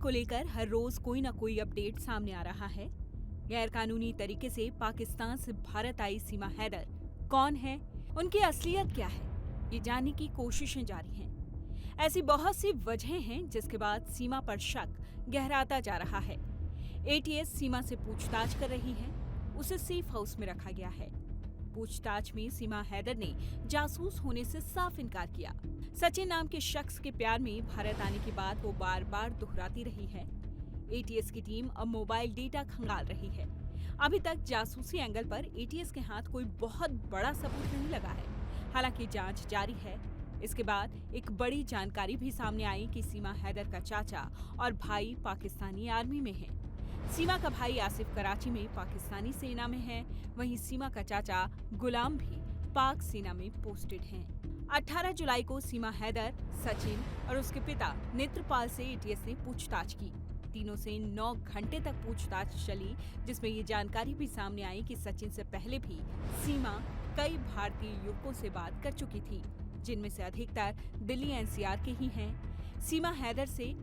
को लेकर हर रोज कोई ना कोई अपडेट सामने आ रहा है। गैर कानूनी तरीके से पाकिस्तान से भारत आई सीमा हैदर कौन है, उनकी असलियत क्या है, ये जानने की कोशिशें जारी हैं। ऐसी बहुत सी वजहें हैं जिसके बाद सीमा पर शक गहराता जा रहा है। एटीएस सीमा से पूछताछ कर रही है, उसे सेफ हाउस में रखा गया है। पूछताछ में सीमा हैदर ने जासूस होने से साफ इनकार किया। सचिन नाम के शख्स के प्यार में भारत आने की बात वो बार बार दोहराती रही है। एटीएस की टीम अब मोबाइल डेटा खंगाल रही है। अभी तक जासूसी एंगल पर एटीएस के हाथ कोई बहुत बड़ा सबूत नहीं लगा है। हालांकि जांच जारी है। इसके बाद एक बड़ी जानकारी भी सामने आई कि सीमा हैदर का चाचा और भाई पाकिस्तानी आर्मी में हैं। सीमा का भाई आसिफ कराची में पाकिस्तानी सेना में है, वहीं सीमा का चाचा गुलाम भी पाक सेना में पोस्टेड हैं। 18 जुलाई को सीमा हैदर, सचिन और उसके पिता नेत्रपाल से एटीएस ने पूछताछ की। तीनों से 9 घंटे तक पूछताछ चली, जिसमें ये जानकारी भी सामने आई कि सचिन से पहले भी सीमा कई भारतीय युवकों से बात कर चुकी थी, जिनमें से अधिकतर दिल्ली एनसीआर के ही हैं। सीमा हैदर से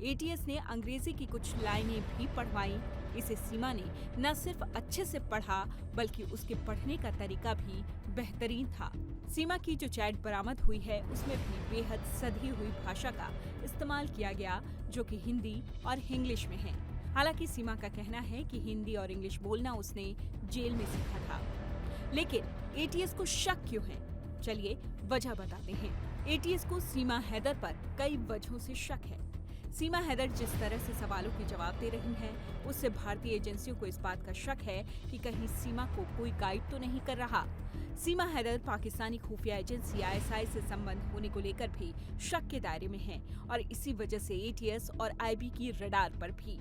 एटीएस ने अंग्रेजी की कुछ लाइनें भी पढ़वाई। इसे सीमा ने न सिर्फ अच्छे से पढ़ा बल्कि उसके पढ़ने का तरीका भी बेहतरीन था। सीमा की जो चैट बरामद हुई है उसमें भी बेहद सधी हुई भाषा का इस्तेमाल किया गया, जो कि हिंदी और इंग्लिश में है। हालांकि सीमा का कहना है कि हिंदी और इंग्लिश बोलना उसने जेल में सीखा था। लेकिन एटीएस को शक क्यों है? चलिए वजह बताते हैं। एटीएस को सीमा हैदर पर कई वजहों से शक है। सीमा हैदर जिस तरह से सवालों के जवाब दे रही हैं, उससे भारतीय एजेंसियों को इस बात का शक है कि कहीं सीमा को कोई गाइड तो नहीं कर रहा। सीमा हैदर पाकिस्तानी खुफिया एजेंसी आईएसआई से संबंध होने को लेकर भी शक के दायरे में है और इसी वजह से एटीएस और आईबी की रडार पर भी।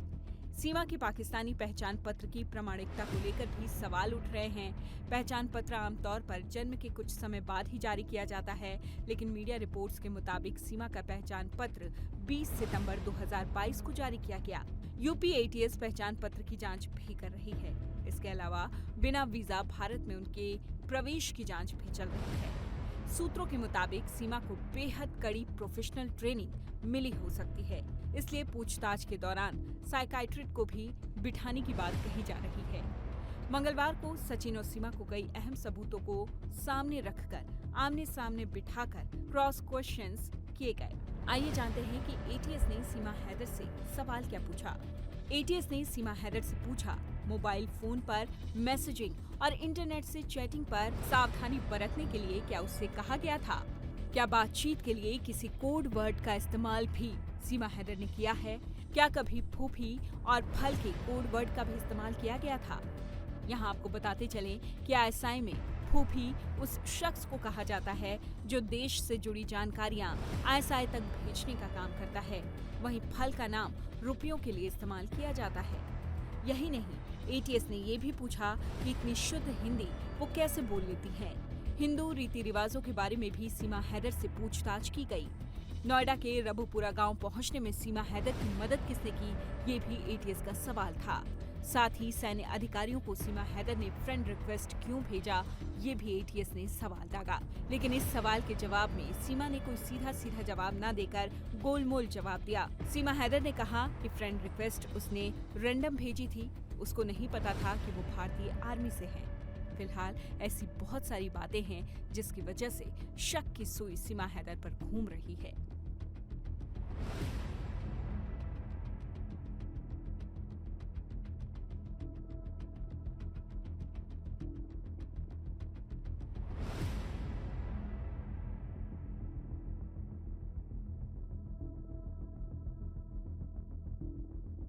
सीमा की पाकिस्तानी पहचान पत्र की प्रामाणिकता को लेकर भी सवाल उठ रहे हैं। पहचान पत्र आमतौर पर जन्म के कुछ समय बाद ही जारी किया जाता है, लेकिन मीडिया रिपोर्ट्स के मुताबिक सीमा का पहचान पत्र 20 सितंबर 2022 को जारी किया गया। यूपी एटीएस पहचान पत्र की जांच भी कर रही है। इसके अलावा बिना वीजा भारत में उनके प्रवेश की जांच भी चल रही है। सूत्रों के मुताबिक सीमा को बेहद कड़ी प्रोफेशनल ट्रेनिंग मिली हो सकती है, इसलिए पूछताछ के दौरान साइकाइट्रिस्ट को भी बिठाने की बात कही जा रही है। मंगलवार को सचिन और सीमा को कई अहम सबूतों को सामने रखकर आमने सामने बिठाकर क्रॉस क्वेश्चंस किए गए। आइए जानते हैं कि एटीएस ने सीमा हैदर से सवाल क्या पूछा। एटीएस ने सीमा हैदर से पूछा, मोबाइल फोन पर मैसेजिंग और इंटरनेट से चैटिंग पर सावधानी बरतने के लिए क्या उससे कहा गया था? क्या बातचीत के लिए किसी कोड वर्ड का इस्तेमाल भी सीमा हैदर ने किया है? क्या कभी फूफी और फल के कोड वर्ड का भी इस्तेमाल किया गया था? यहाँ आपको बताते चलें कि आईएसआई में फूफी उस शख्स को कहा जाता है जो देश से जुड़ी जानकारियां आईएसआई तक भेजने का काम करता है। वहीं फल का नाम रुपयों के लिए इस्तेमाल किया जाता है। यही नहीं, एटीएस ने ये भी पूछा कि इतनी शुद्ध हिंदी वो कैसे बोल लेती हैं। हिंदू रीति रिवाजों के बारे में भी सीमा हैदर से पूछताछ की गई। नोएडा के रबुपुरा गांव पहुंचने में सीमा हैदर की मदद किसने की, ये भी एटीएस का सवाल था। साथ ही सैन्य अधिकारियों को सीमा हैदर ने फ्रेंड रिक्वेस्ट क्यों भेजा, ये भी एटीएस ने सवाल दागा। लेकिन इस सवाल के जवाब में सीमा ने कोई सीधा सीधा जवाब न देकर गोलमोल जवाब दिया। सीमा हैदर ने कहा कि फ्रेंड रिक्वेस्ट उसने रैंडम भेजी थी, उसको नहीं पता था कि वो भारतीय आर्मी से है। फिलहाल ऐसी बहुत सारी बातें हैं जिसकी वजह से शक की सुई सीमा हैदर पर घूम रही है।